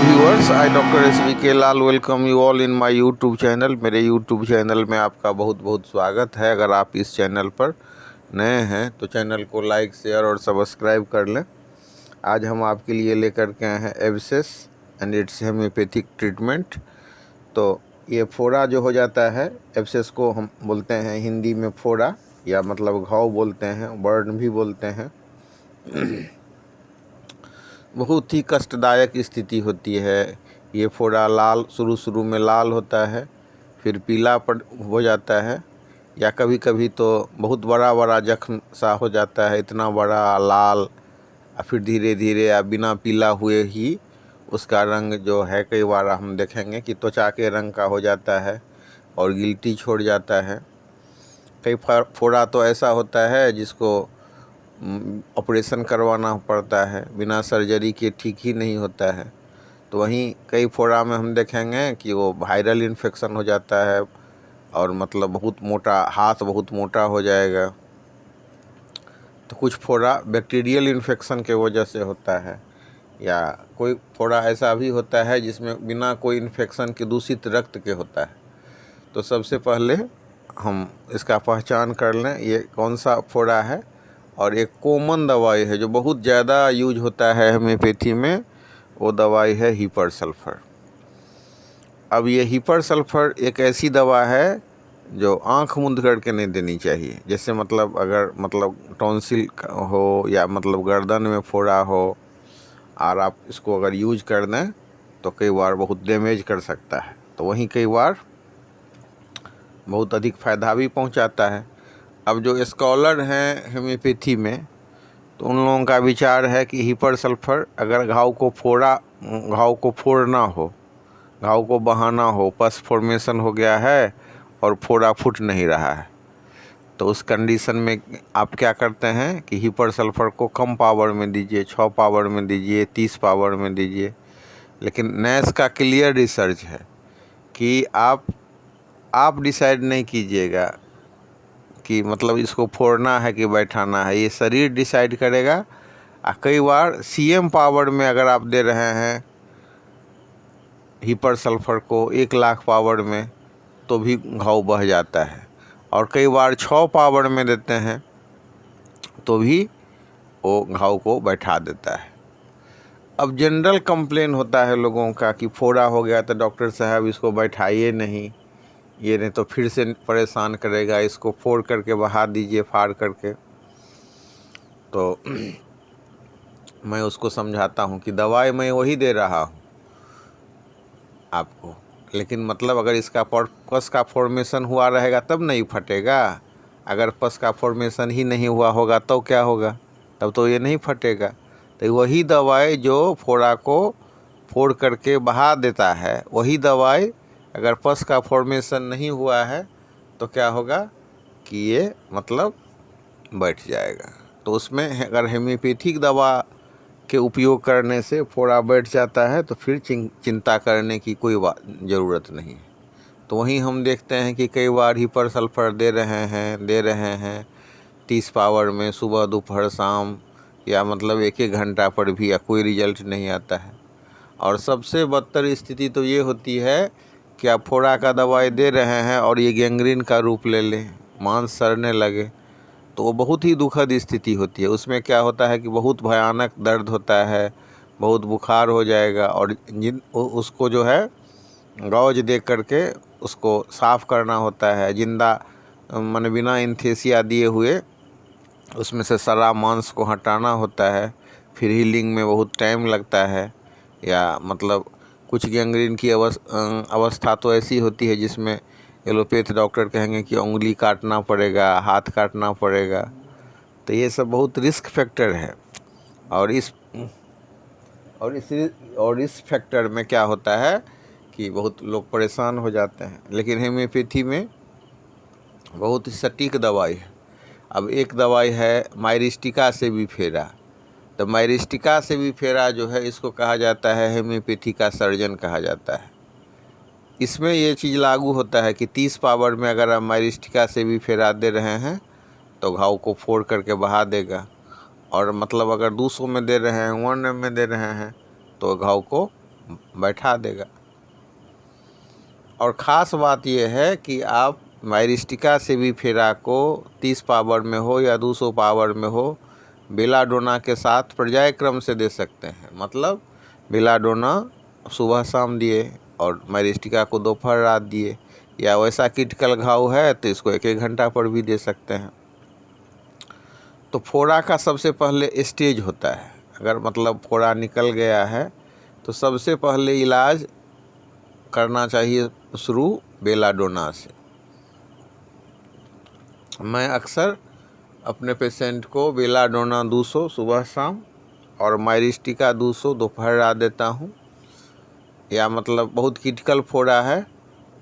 Viewers, I doctor SVK Lal welcome you all in my YouTube channel. मेरे YouTube channel में आपका बहुत बहुत स्वागत है। अगर आप इस चैनल पर नए हैं तो चैनल को लाइक, शेयर और सब्सक्राइब कर लें। आज हम आपके लिए लेकर के आए हैं abscess and it's homoeopathic treatment. तो ये फोड़ा जो हो जाता है, एब्सेस को हम बोलते हैं हिंदी में फोड़ा, या मतलब घाव बोलते हैं, बर्न भी बोलते हैं। बहुत ही कष्टदायक स्थिति होती है। ये फोड़ा लाल शुरू में लाल होता है, फिर पीला हो जाता है, या कभी कभी तो बहुत बड़ा बड़ा जख्म सा हो जाता है, इतना बड़ा लाल। और फिर धीरे धीरे या बिना पीला हुए ही उसका रंग जो है, कई बार हम देखेंगे कि त्वचा के रंग का हो जाता है और गिल्टी छोड़ जाता है। कई फोड़ा तो ऐसा होता है जिसको ऑपरेशन करवाना पड़ता है, बिना सर्जरी के ठीक ही नहीं होता है। तो वहीं कई फोड़ा में हम देखेंगे कि वो वायरल इन्फेक्शन हो जाता है और मतलब बहुत मोटा, हाथ बहुत मोटा हो जाएगा। तो कुछ फोड़ा बैक्टीरियल इन्फेक्शन के वजह से होता है, या कोई फोड़ा ऐसा भी होता है जिसमें बिना कोई इन्फेक्शन के दूषित रक्त के होता है। तो सबसे पहले हम इसका पहचान कर लें ये कौन सा फोड़ा है। और एक कॉमन दवाई है जो बहुत ज़्यादा यूज होता है होम्योपैथी में, वो दवाई है हीपर सल्फर। अब ये हीपर सल्फर एक ऐसी दवा है जो आंख मूंद करके नहीं देनी चाहिए। जैसे मतलब अगर टॉन्सिल हो या मतलब गर्दन में फोड़ा हो और आप इसको अगर यूज कर दें तो कई बार बहुत डैमेज कर सकता है। तो वहीं कई बार बहुत अधिक फायदा भी पहुंचाता है। अब जो स्कॉलर हैं होम्योपैथी में, तो उन लोगों का विचार है कि हीपर सल्फर अगर घाव को फोड़ना हो, घाव को बहाना हो, पस फॉर्मेशन हो गया है और फोड़ा फूट नहीं रहा है, तो उस कंडीशन में आप क्या करते हैं कि हीपर सल्फर को कम पावर में दीजिए, 6 पावर में दीजिए, 30 पावर में दीजिए। लेकिन नैस का क्लियर रिसर्च है कि आप डिसाइड नहीं कीजिएगा कि मतलब इसको फोड़ना है कि बैठाना है, ये शरीर डिसाइड करेगा। कई बार CM पावर में अगर आप दे रहे हैं हीपर सल्फर को 1 लाख पावर में, तो भी घाव बह जाता है। और कई बार 6 पावर में देते हैं तो भी वो घाव को बैठा देता है। अब जनरल कंप्लेन होता है लोगों का कि फोड़ा हो गया तो डॉक्टर साहब इसको बैठाइए नहीं, ये नहीं तो फिर से परेशान करेगा, इसको फोड़ करके बहा दीजिए, फाड़ करके। तो मैं उसको समझाता हूँ कि दवाई मैं वही दे रहा हूँ आपको, लेकिन मतलब अगर इसका पस का फॉर्मेशन हुआ रहेगा तब नहीं फटेगा। अगर पस का फॉर्मेशन ही नहीं हुआ होगा तो क्या होगा, तब तो ये नहीं फटेगा। तो वही दवाई जो फोड़ा को फोड़ करके बहा देता है, वही दवाई अगर पस का फॉर्मेशन नहीं हुआ है तो क्या होगा कि ये मतलब बैठ जाएगा। तो उसमें अगर होम्योपैथिक दवा के उपयोग करने से फोड़ा बैठ जाता है तो फिर चिंता करने की कोई ज़रूरत नहीं है। तो वहीं हम देखते हैं कि कई बार हीपर सल्फर दे रहे हैं 30 पावर में, सुबह दोपहर शाम, या मतलब 1-1 घंटा पर भी, या कोई रिजल्ट नहीं आता है। और सबसे बदतर स्थिति तो ये होती है कि आप फोड़ा का दवाई दे रहे हैं और ये गैंग्रीन का रूप ले ले, मांस सड़ने लगे, तो वो बहुत ही दुखद स्थिति होती है। उसमें क्या होता है कि बहुत भयानक दर्द होता है, बहुत बुखार हो जाएगा, और उसको जो है गौज दे करके उसको साफ़ करना होता है, जिंदा मन बिना एनेस्थीसिया दिए हुए उसमें से सारा मांस को हटाना होता है। फिर हीलिंग में बहुत टाइम लगता है। या मतलब कुछ गैंग्रीन की अवस्था तो ऐसी होती है जिसमें एलोपैथ डॉक्टर कहेंगे कि उंगली काटना पड़ेगा, हाथ काटना पड़ेगा। तो ये सब बहुत रिस्क फैक्टर है। और इस फैक्टर में क्या होता है कि बहुत लोग परेशान हो जाते हैं। लेकिन होम्योपैथी में बहुत ही सटीक दवाई है। अब एक दवाई है माइरिस्टिका से भी फेरा। तो माइरिस्टिका से भी फेरा जो है, इसको कहा जाता है होम्योपैथी का सर्जन कहा जाता है। इसमें ये चीज़ लागू होता है कि 30 पावर में अगर आप माइरिस्टिका से भी फेरा दे रहे हैं तो घाव को फोड़ करके बहा देगा। और मतलब अगर 200 में दे रहे हैं, 1 में दे रहे हैं, तो घाव को बैठा देगा। और ख़ास बात यह है कि आप माइरिस्टिका से भी फेरा को 30 पावर में हो या 200 पावर में हो, बेलाडोना के साथ पर्याय क्रम से दे सकते हैं। मतलब बेलाडोना सुबह शाम दिए और माइरिस्टिका को दोपहर रात दिए, या वैसा क्रिटिकल घाव है तो इसको 1-1 घंटा पर भी दे सकते हैं। तो फोड़ा का सबसे पहले स्टेज होता है। अगर मतलब फोड़ा निकल गया है तो सबसे पहले इलाज करना चाहिए शुरू बेलाडोना से। मैं अक्सर अपने पेशेंट को बेलाडोना 200 सुबह शाम और माइरिस्टिका 200 दोपहर रात देता हूँ। या मतलब बहुत क्रिटिकल फोड़ा है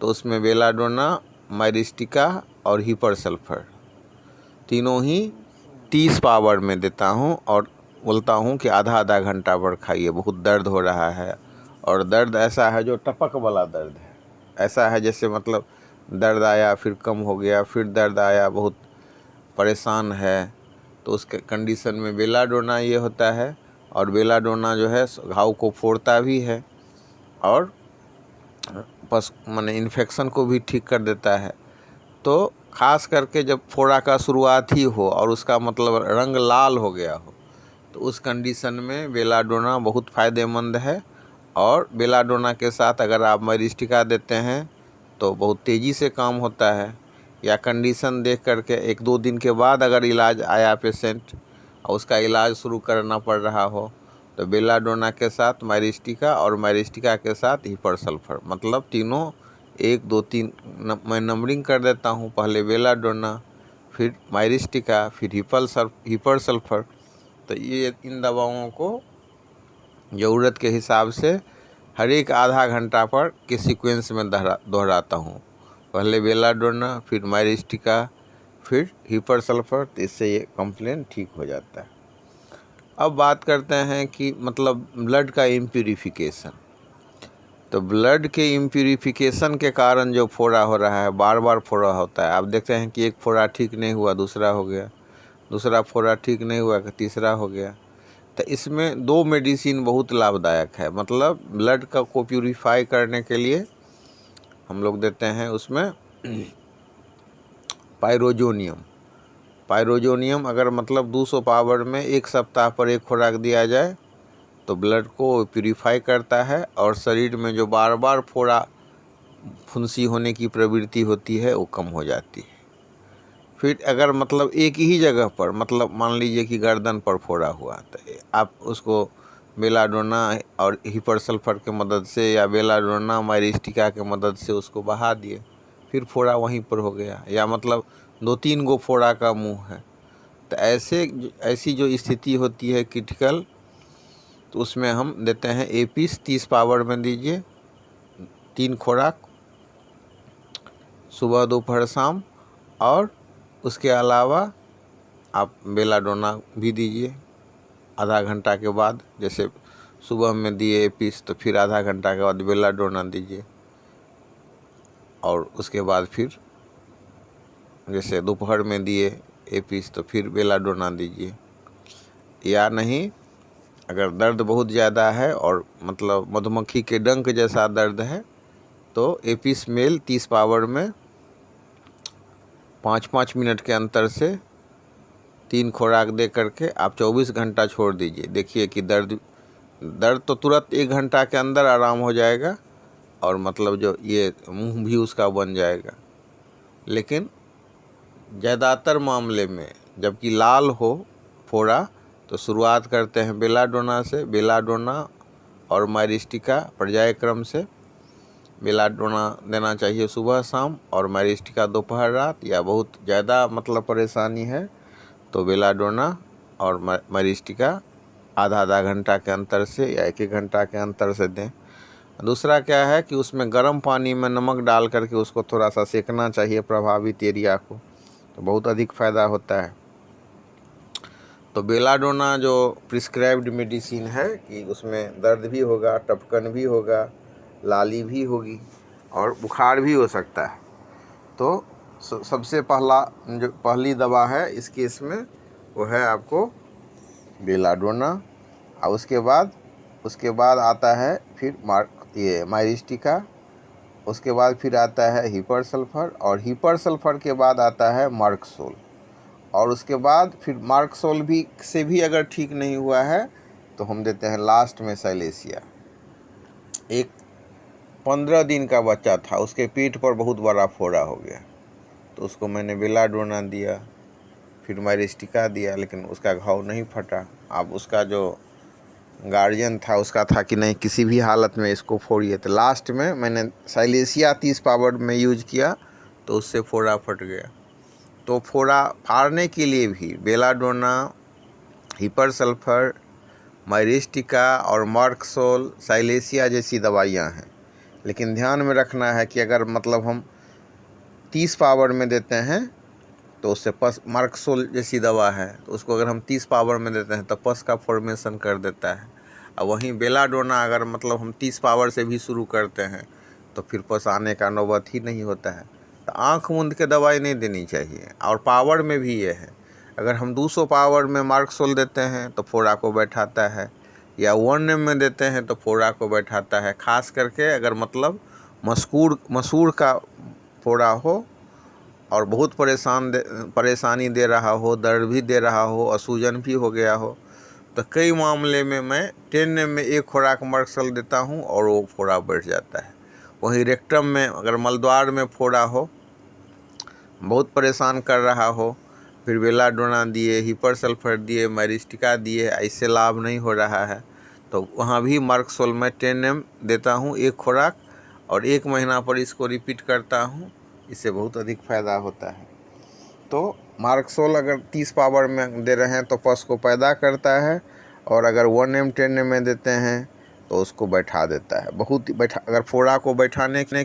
तो उसमें बेलाडोना, माइरिस्टिका और हिपर सल्फर तीनों ही 30 पावर में देता हूँ और बोलता हूँ कि आधा घंटा पर खाइए। बहुत दर्द हो रहा है और दर्द ऐसा है जो टपक वाला दर्द है, ऐसा है जैसे मतलब दर्द आया फिर कम हो गया, फिर दर्द आया, बहुत परेशान है, तो उसके कंडीशन में बेलाडोना ये होता है। और बेलाडोना जो है घाव को फोड़ता भी है और बस माने इन्फेक्शन को भी ठीक कर देता है। तो ख़ास करके जब फोड़ा का शुरुआत ही हो और उसका मतलब रंग लाल हो गया हो, तो उस कंडीशन में बेलाडोना बहुत फ़ायदेमंद है। और बेलाडोना के साथ अगर आप माइरिस्टिका देते हैं तो बहुत तेज़ी से काम होता है। या कंडीशन देख करके 1-2 दिन के बाद अगर इलाज आया पेशेंट और उसका इलाज शुरू करना पड़ रहा हो तो बेलाडोना के साथ माइरिस्टिका और माइरिस्टिका के साथ हिपर सल्फर, मतलब तीनों 1 2 3 मैं नंबरिंग कर देता हूँ। पहले बेलाडोना, फिर माइरिस्टिका, फिर हिपर सल्फर। तो ये इन दवाओं को ज़रूरत के हिसाब से हर एक आधा घंटा पर के सीक्वेंस में दोहराता हूँ। पहले बेलाडोना, फिर माइरिस्टिका, फिर हिपर सल्फर। तो इससे ये कंप्लेन ठीक हो जाता है। अब बात करते हैं कि मतलब ब्लड का इम्प्यूरिफिकेशन। तो ब्लड के इम्प्यूरिफिकेशन के कारण जो फोड़ा हो रहा है, बार बार फोड़ा होता है। आप देखते हैं कि एक फोड़ा ठीक नहीं हुआ दूसरा हो गया, दूसरा फोड़ा ठीक नहीं हुआ कि तीसरा हो गया। तो इसमें 2 मेडिसिन बहुत लाभदायक है। मतलब ब्लड को प्यूरिफाई करने के लिए हम लोग देते हैं उसमें पायरोजोनियम अगर मतलब 200 पावर में 1 सप्ताह पर 1 खुराक दिया जाए तो ब्लड को प्यूरिफाई करता है और शरीर में जो बार बार फोड़ा फुंसी होने की प्रवृत्ति होती है वो कम हो जाती है। फिर अगर मतलब एक ही जगह पर, मतलब मान लीजिए कि गर्दन पर फोड़ा हुआ, तो आप उसको बेलाडोना और हिपर सल्फर के मदद से या बेलाडोना माइरिस्टिका के मदद से उसको बहा दिए, फिर फोड़ा वहीं पर हो गया। या मतलब 2-3 गो फोड़ा का मुंह है, तो ऐसी जो स्थिति होती है क्रिटिकल, तो उसमें हम देते हैं एपिस 30 पावर में दीजिए, 3 खुराक सुबह दोपहर शाम। और उसके अलावा आप बेलाडोना भी दीजिए आधा घंटा के बाद। जैसे सुबह में दिए एपिस तो फिर आधा घंटा के बाद बेलाडोना दीजिए, और उसके बाद फिर जैसे दोपहर में दिए एपिस तो फिर बेलाडोना दीजिए। या नहीं, अगर दर्द बहुत ज़्यादा है और मतलब मधुमक्खी के डंक जैसा दर्द है तो एपिस मेल 30 पावर में 5-5 मिनट के अंतर से 3 खुराक दे करके आप 24 घंटा छोड़ दीजिए। देखिए कि दर्द तो तुरंत 1 घंटा के अंदर आराम हो जाएगा और मतलब जो ये मुंह भी उसका बन जाएगा। लेकिन ज़्यादातर मामले में जबकि लाल हो फोड़ा तो शुरुआत करते हैं बेलाडोना से। बेलाडोना और माइरिस्टिका पर्याय क्रम से बेलाडोना देना चाहिए सुबह शाम और माइरिस्टिका दोपहर रात। या बहुत ज़्यादा मतलब परेशानी है तो बेलाडोना और माइरिस्टिका आधा घंटा के अंतर से या 1-1 घंटा के अंतर से दें। दूसरा क्या है कि उसमें गर्म पानी में नमक डाल करके उसको थोड़ा सा सेकना चाहिए प्रभावित एरिया को, तो बहुत अधिक फ़ायदा होता है। तो बेलाडोना जो प्रिस्क्राइब्ड मेडिसिन है कि उसमें दर्द भी होगा, टपकन भी होगा, लाली भी होगी और बुखार भी हो सकता है। तो सबसे पहली दवा है इस केस में वो है आपको बेलाडोना। और उसके बाद उसके बाद आता है फिर ये माइरिस्टिका, उसके बाद फिर आता है हीपर सल्फर, और हीपर सल्फर के बाद आता है मार्कसोल, और उसके बाद फिर मार्कसोल भी से भी अगर ठीक नहीं हुआ है तो हम देते हैं लास्ट में साइलेशिया। एक 15 दिन का बच्चा था, उसके पीठ पर बहुत बड़ा फोड़ा हो गया, तो उसको मैंने बेलाडोना दिया, फिर माइरिस्टिका दिया, लेकिन उसका घाव नहीं फटा। अब उसका जो गार्जियन था उसका था कि नहीं किसी भी हालत में इसको फोड़िए, तो लास्ट में मैंने साइलेशिया 30 पावर में यूज किया तो उससे फोड़ा फट गया। तो फोड़ा फाड़ने के लिए भी बेलाडोना, हीपर सल्फर, माइरिस्टिका और मार्कसोल, साइलेशिया जैसी दवाइयाँ हैं। लेकिन ध्यान में रखना है कि अगर मतलब हम 30 पावर में देते हैं तो उससे पस, मार्कसोल जैसी दवा है तो उसको अगर हम 30 पावर में देते हैं तो पस का फॉर्मेशन कर देता है। और वहीं बेलाडोना अगर मतलब हम 30 पावर से भी शुरू करते हैं तो फिर पस आने का नौबत ही नहीं होता है। तो आँख मूंद के दवाई नहीं देनी चाहिए। और पावर में भी ये है, अगर हम 200 पावर में मार्कसोल देते हैं तो फोड़ा को बैठाता है, या 1 में देते हैं तो फोड़ा को बैठाता है। खास करके अगर मतलब मसूड़ का फोड़ा हो और बहुत परेशानी दे रहा हो, दर्द भी दे रहा हो और सूजन भी हो गया हो, तो कई मामले में मैं 10 में एक खुराक मार्कसोल देता हूं और वो फोड़ा बैठ जाता है। वहीं रेक्टम में अगर मलद्वार में फोड़ा हो, बहुत परेशान कर रहा हो, फिर बेलाडोना दिए, हीपर सल्फर दिए, माइरिस्टिका दिए, ऐसे लाभ नहीं हो रहा है, तो वहाँ भी मार्कसोल मैं 10 देता हूँ एक खुराक, और 1 महीना पर इसको रिपीट करता हूँ। इससे बहुत अधिक फ़ायदा होता है। तो मार्कसोल अगर 30 पावर में दे रहे हैं तो पस को पैदा करता है, और अगर 1 10 में देते हैं तो उसको बैठा देता है। बहुत बैठा, अगर फोड़ा को बैठाने के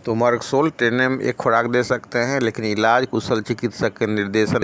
तो मार्कसोल 10 एक खुराक दे सकते हैं, लेकिन इलाज कुशल चिकित्सक के निर्देशन